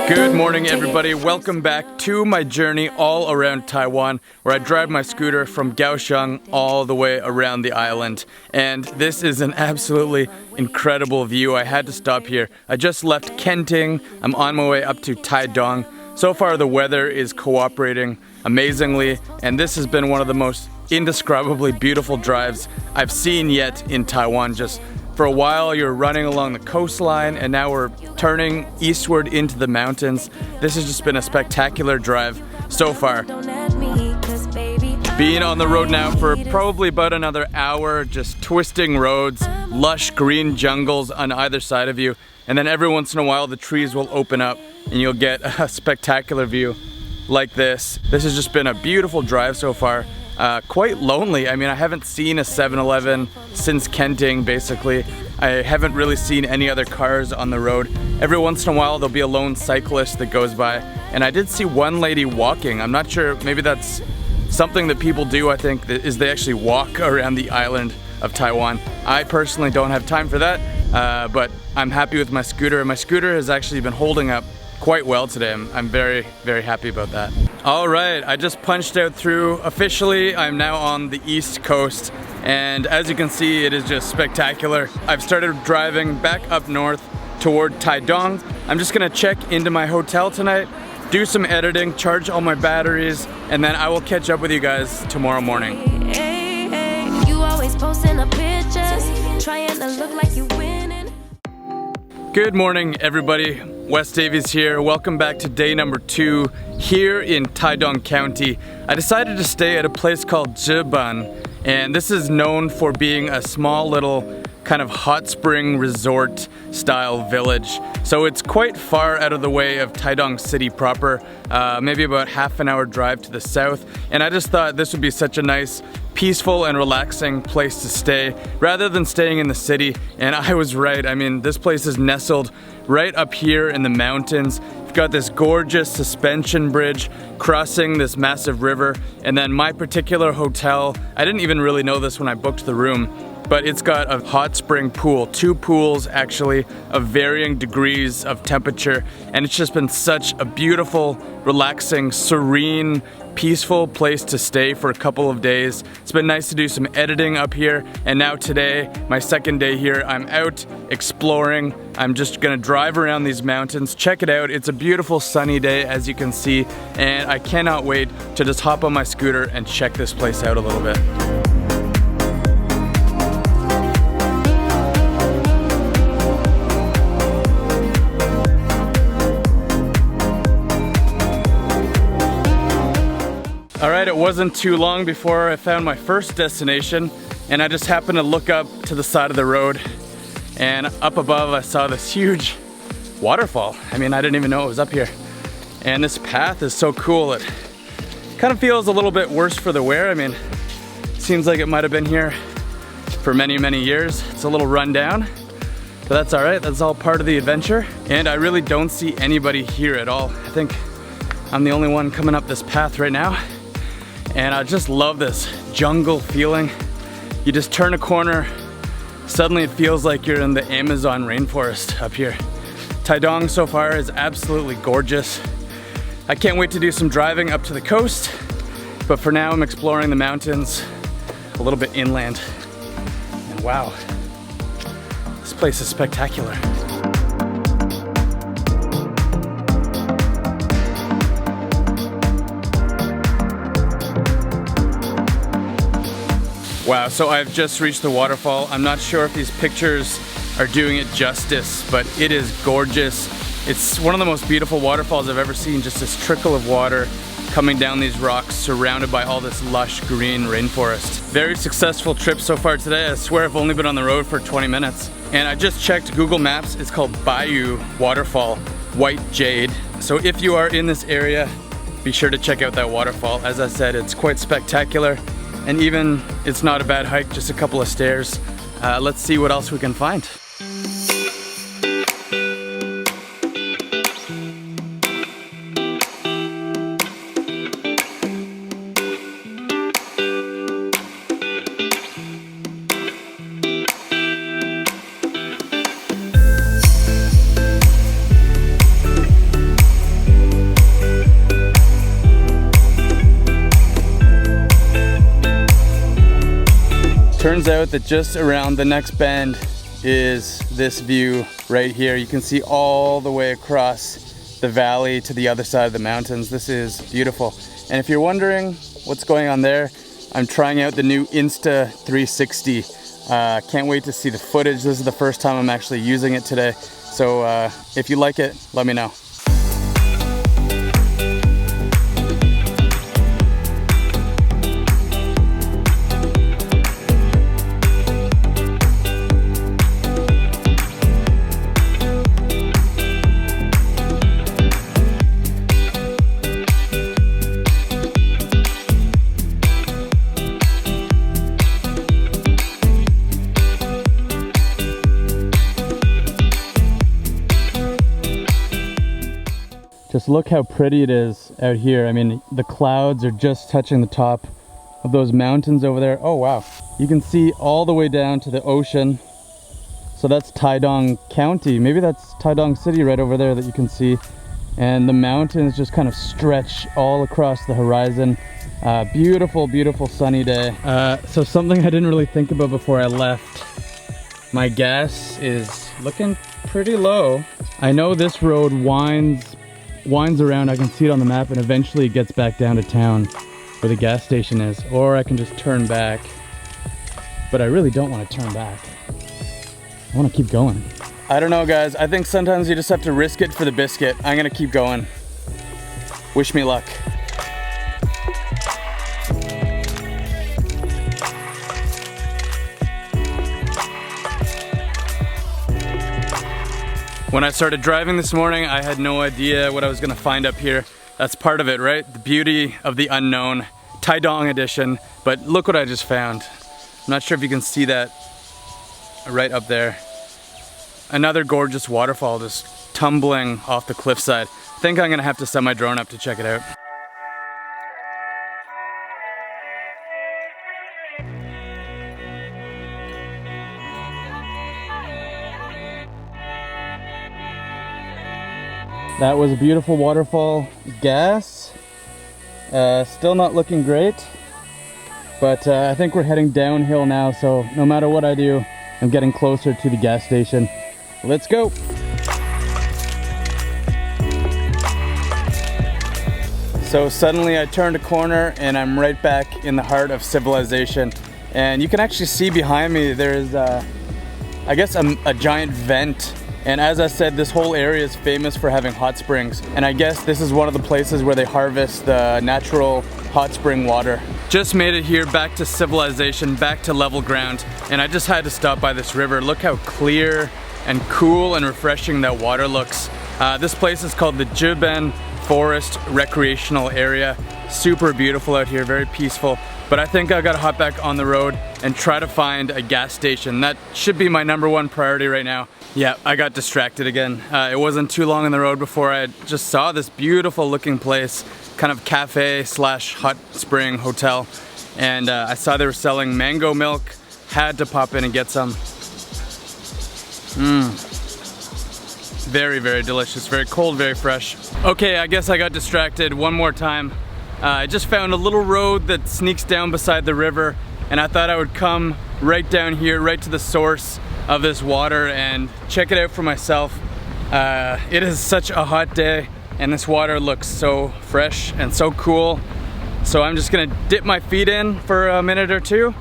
Good morning, everybody. Welcome back to my journey all around Taiwan, where I drive my scooter from Kaohsiung all the way around the island. And this is an absolutely incredible view. I had to stop here. I just left Kenting. I'm on my way up to Taitung. So far, the weather is cooperating amazingly, and this has been one of the most indescribably beautiful drives I've seen yet in Taiwan. Just for a while, you're running along the coastline, and now we're turning eastward into the mountains. This has just been a spectacular drive so far. Being on the road now for probably about another hour, just twisting roads, lush green jungles on either side of you, and then every once in a while the trees will open up and you'll get a spectacular view like this. This has just been a beautiful drive so far. Quite lonely. I mean, I haven't seen a 7-Eleven since Kenting, basically. I haven't really seen any other cars on the road. Every once in a while, there'll be a lone cyclist that goes by. And I did see one lady walking. I'm not sure, maybe that's something that people do, I think, is they actually walk around the island of Taiwan. I personally don't have time for that, but I'm happy with my scooter. And my scooter has actually been holding up quite well today. I'm very, very happy about that. All right, I just punched out through officially. I'm now on the East Coast, and as you can see, it is just spectacular. I've started driving back up north toward Taitung. I'm just gonna check into my hotel tonight, do some editing, charge all my batteries, and then I will catch up with you guys tomorrow morning. You always posting the pictures, trying to look like you winning. Good morning, everybody. Wes Davies here. Welcome back to day number 2 here in Taitung County. I decided to stay at a place called ZhiBen, and this is known for being a small little kind of hot spring resort style village. So it's quite far out of the way of Taitung City proper, maybe about half an hour drive to the south. And I just thought this would be such a nice, peaceful and relaxing place to stay rather than staying in the city. And I was right. I mean, this place is nestled right up here in the mountains. You've got this gorgeous suspension bridge crossing this massive river. And then my particular hotel, I didn't even really know this when I booked the room, but it's got a hot spring pool, 2 pools actually, of varying degrees of temperature. And it's just been such a beautiful, relaxing, serene, peaceful place to stay for a couple of days. It's been nice to do some editing up here, and now today, my second day here, I'm out exploring. I'm just gonna drive around these mountains, check it out. It's a beautiful sunny day, as you can see, and I cannot wait to just hop on my scooter and check this place out a little bit. Alright, it wasn't too long before I found my first destination, and I just happened to look up to the side of the road, and up above I saw this huge waterfall. I mean, I didn't even know it was up here. And this path is so cool. It kind of feels a little bit worse for the wear. I mean, it seems like it might have been here for many, many years. It's a little run down, but that's alright. That's all part of the adventure. And I really don't see anybody here at all. I think I'm the only one coming up this path right now. And I just love this jungle feeling. You just turn a corner, suddenly it feels like you're in the Amazon rainforest up here. Taitung so far is absolutely gorgeous. I can't wait to do some driving up to the coast, but for now I'm exploring the mountains a little bit inland. And wow, this place is spectacular. Wow, so I've just reached the waterfall. I'm not sure if these pictures are doing it justice, but it is gorgeous. It's one of the most beautiful waterfalls I've ever seen, just this trickle of water coming down these rocks surrounded by all this lush green rainforest. Very successful trip so far today. I swear I've only been on the road for 20 minutes. And I just checked Google Maps. It's called Bayou Waterfall, White Jade. So if you are in this area, be sure to check out that waterfall. As I said, it's quite spectacular. And even it's not a bad hike, just a couple of stairs. Let's see what else we can find. Turns out that just around the next bend is this view right here. You can see all the way across the valley to the other side of the mountains. This is beautiful. And if you're wondering what's going on there, I'm trying out the new Insta 360. Can't wait to see the footage. This is the first time I'm actually using it today. So if you like it, let me know. Just look how pretty it is out here. I mean, the clouds are just touching the top of those mountains over there. Oh wow. You can see all the way down to the ocean. So that's Taitung County. Maybe that's Taitung City right over there that you can see. And the mountains just kind of stretch all across the horizon. Beautiful, beautiful sunny day. So something I didn't really think about before I left. My gas is looking pretty low. I know this road winds around. I can see it on the map, and eventually it gets back down to town where the gas station is. Or I can just turn back. But I really don't want to turn back. I want to keep going. I don't know, guys. I think sometimes you just have to risk it for the biscuit. I'm gonna keep going. Wish me luck. When I started driving this morning, I had no idea what I was gonna find up here. That's part of it, right? The beauty of the unknown, Taitung edition. But look what I just found. I'm not sure if you can see that right up there. Another gorgeous waterfall just tumbling off the cliffside. I think I'm gonna have to set my drone up to check it out. That was a beautiful waterfall. Gas, still not looking great, but I think we're heading downhill now, so no matter what I do, I'm getting closer to the gas station. Let's go. So suddenly I turned a corner and I'm right back in the heart of civilization. And you can actually see behind me there's, I guess, a giant vent. And as I said, this whole area is famous for having hot springs. And I guess this is one of the places where they harvest the natural hot spring water. Just made it here, back to civilization, back to level ground. And I just had to stop by this river. Look how clear and cool and refreshing that water looks. This place is called the Jubin Forest Recreational Area. Super beautiful out here, very peaceful. But I think I gotta hop back on the road and try to find a gas station. That should be my #1 priority right now. Yeah, I got distracted again. It wasn't too long on the road before I just saw this beautiful looking place, kind of cafe slash hot spring hotel. And I saw they were selling mango milk. Had to pop in and get some. Very, very delicious, very cold, very fresh. Okay, I guess I got distracted one more time. I just found a little road that sneaks down beside the river, and I thought I would come right down here, right to the source of this water and check it out for myself. It is such a hot day, and this water looks so fresh and so cool. So I'm just gonna dip my feet in for a minute or two,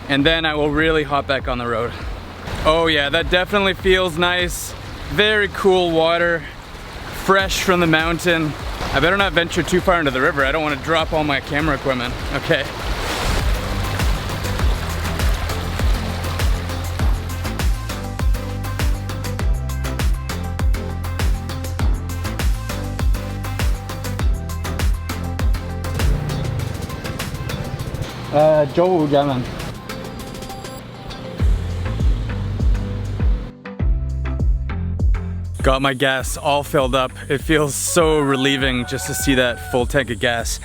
and then I will really hop back on the road. Oh yeah, that definitely feels nice. Very cool water, fresh from the mountain. I better not venture too far into the river. I don't want to drop all my camera equipment. Okay. ZhiBen. Got my gas all filled up. It feels so relieving just to see that full tank of gas.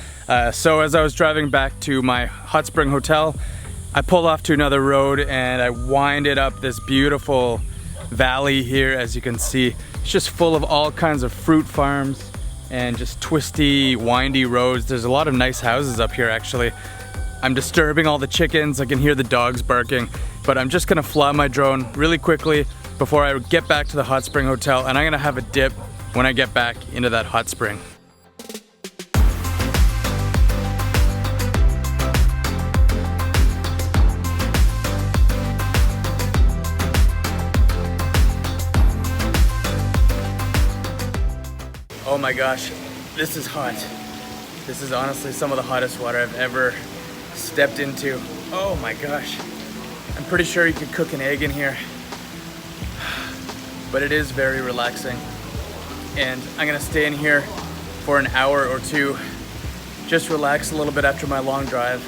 So as I was driving back to my hot spring hotel, I pulled off to another road and I winded up this beautiful valley here. As you can see, it's just full of all kinds of fruit farms and just twisty, windy roads. There's a lot of nice houses up here actually. I'm disturbing all the chickens. I can hear the dogs barking, but I'm just gonna fly my drone really quickly before I get back to the hot spring hotel, and I'm gonna have a dip when I get back into that hot spring. Oh my gosh, this is hot. This is honestly some of the hottest water I've ever stepped into. Oh my gosh. I'm pretty sure you could cook an egg in here. But it is very relaxing. And I'm gonna stay in here for an hour or two. Just relax a little bit after my long drive.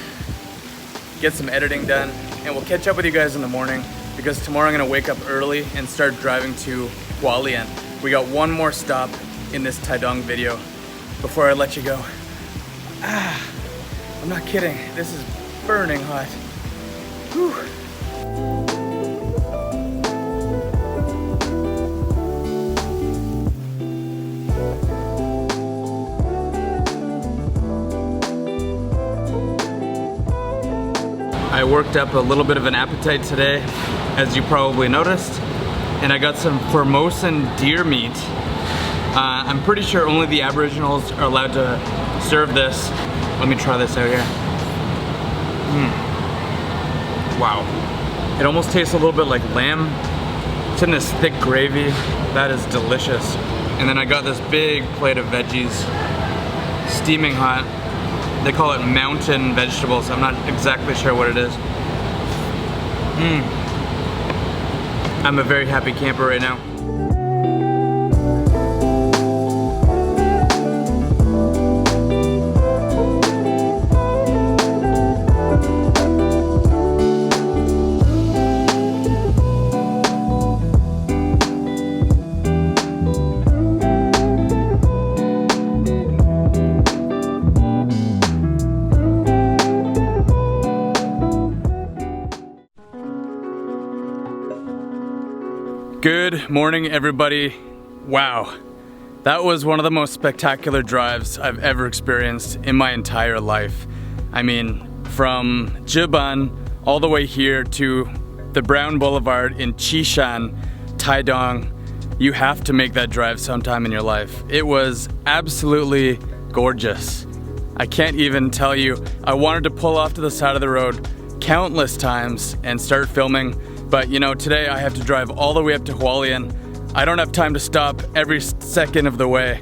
Get some editing done. And we'll catch up with you guys in the morning, because tomorrow I'm gonna wake up early and start driving to Hualien. We got one more stop in this Taitung video before I let you go. I'm not kidding. This is burning hot. Whew. I worked up a little bit of an appetite today, as you probably noticed, and I got some Formosan deer meat. I'm pretty sure only the Aboriginals are allowed to serve this. Let me try this out here. Wow. It almost tastes a little bit like lamb. It's in this thick gravy. That is delicious. And then I got this big plate of veggies, steaming hot. They call it mountain vegetables. I'm not exactly sure what it is. I'm a very happy camper right now. Good morning, everybody. Wow, that was one of the most spectacular drives I've ever experienced in my entire life. I mean, from ZhiBen all the way here to the Brown Boulevard in ChiShan, Taitung. You have to make that drive sometime in your life. It was absolutely gorgeous. I can't even tell you. I wanted to pull off to the side of the road countless times and start filming. But you know, today I have to drive all the way up to Hualien. I don't have time to stop every second of the way.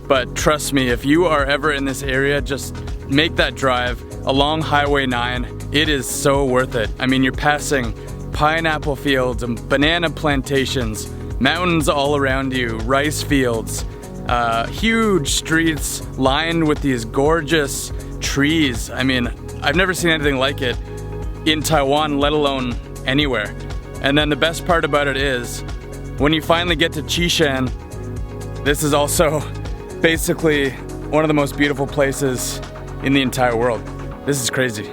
But trust me, if you are ever in this area, just make that drive along Highway 9. It is so worth it. I mean, you're passing pineapple fields and banana plantations, mountains all around you, rice fields, huge streets lined with these gorgeous trees. I mean, I've never seen anything like it in Taiwan, let alone anywhere. And then the best part about it is, when you finally get to ChiShan, this is also basically one of the most beautiful places in the entire world. This is crazy.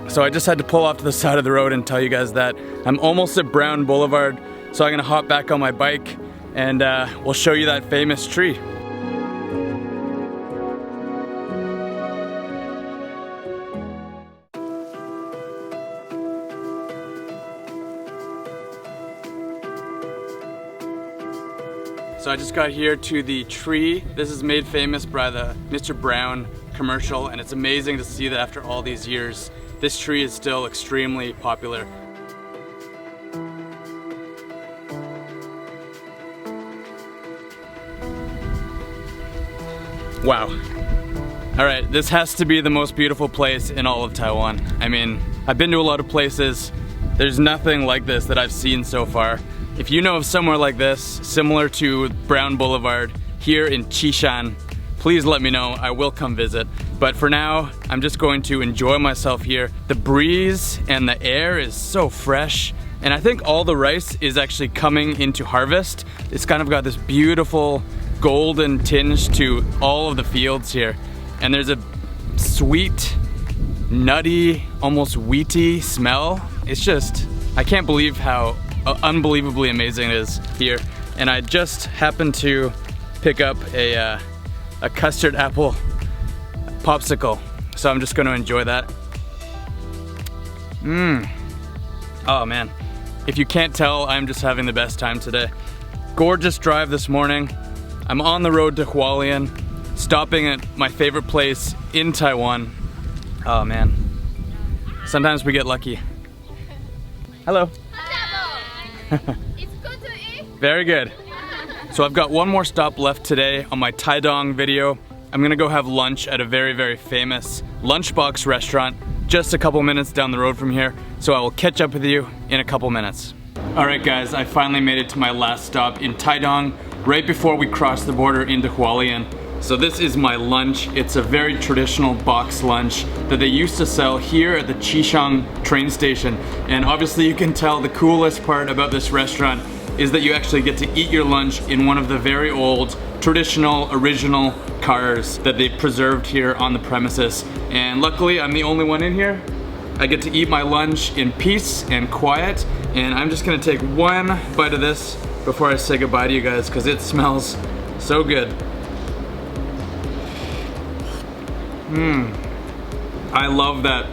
So I just had to pull off to the side of the road and tell you guys that. I'm almost at Brown Boulevard, so I'm gonna hop back on my bike and we'll show you that famous tree. So I just got here to the tree. This is made famous by the Mr. Brown commercial, and it's amazing to see that after all these years, this tree is still extremely popular. Wow. All right, this has to be the most beautiful place in all of Taiwan. I mean, I've been to a lot of places. There's nothing like this that I've seen so far. If you know of somewhere like this, similar to Brown Boulevard here in ChiShan, please let me know. I will come visit. But for now, I'm just going to enjoy myself here. The breeze and the air is so fresh. And I think all the rice is actually coming into harvest. It's kind of got this beautiful golden tinge to all of the fields here. And there's a sweet, nutty, almost wheaty smell. It's just, I can't believe how unbelievably amazing it is here. And I just happened to pick up a custard apple popsicle. so I'm just gonna enjoy that. Oh man, if you can't tell, I'm just having the best time today. Gorgeous drive this morning. I'm on the road to Hualien, stopping at my favorite place in Taiwan. Oh man, sometimes we get lucky. Hello. It's good to eat. Very good. So I've got one more stop left today on my Taitung video. I'm gonna go have lunch at a very, very famous lunchbox restaurant just a couple minutes down the road from here. So I will catch up with you in a couple minutes. All right guys, I finally made it to my last stop in Taitung, right before we cross the border into Hualien. So this is my lunch. It's a very traditional box lunch that they used to sell here at the ChiShan train station. And obviously you can tell the coolest part about this restaurant is that you actually get to eat your lunch in one of the very old, traditional, original cars that they preserved here on the premises. And luckily I'm the only one in here. I get to eat my lunch in peace and quiet. And I'm just gonna take one bite of this before I say goodbye to you guys because it smells so good. I love that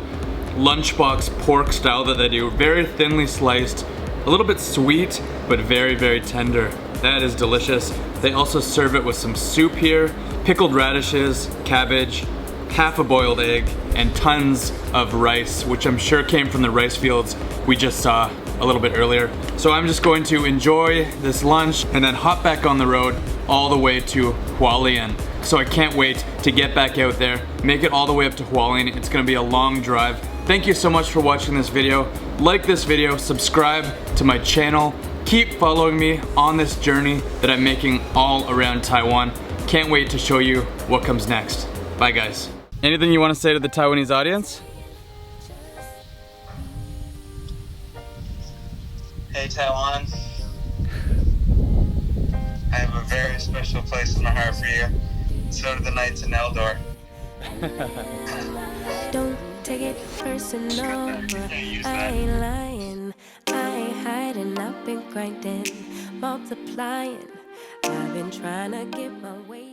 lunchbox pork style that they do. Very thinly sliced, a little bit sweet, but very, very tender. That is delicious. They also serve it with some soup here, pickled radishes, cabbage, half a boiled egg, and tons of rice, which I'm sure came from the rice fields we just saw a little bit earlier. So I'm just going to enjoy this lunch and then hop back on the road all the way to Hualien. So I can't wait to get back out there, make it all the way up to Hualien. It's gonna be a long drive. Thank you so much for watching this video. Like this video, subscribe to my channel. Keep following me on this journey that I'm making all around Taiwan. Can't wait to show you what comes next. Bye guys. Anything you want to say to the Taiwanese audience? Hey Taiwan, I have a very special place in my heart for you. So do the Knights in Eldor. Don't take it personal, I ain't lying, I ain't hiding, I've been grinding, multiplying, I've been trying to get my way.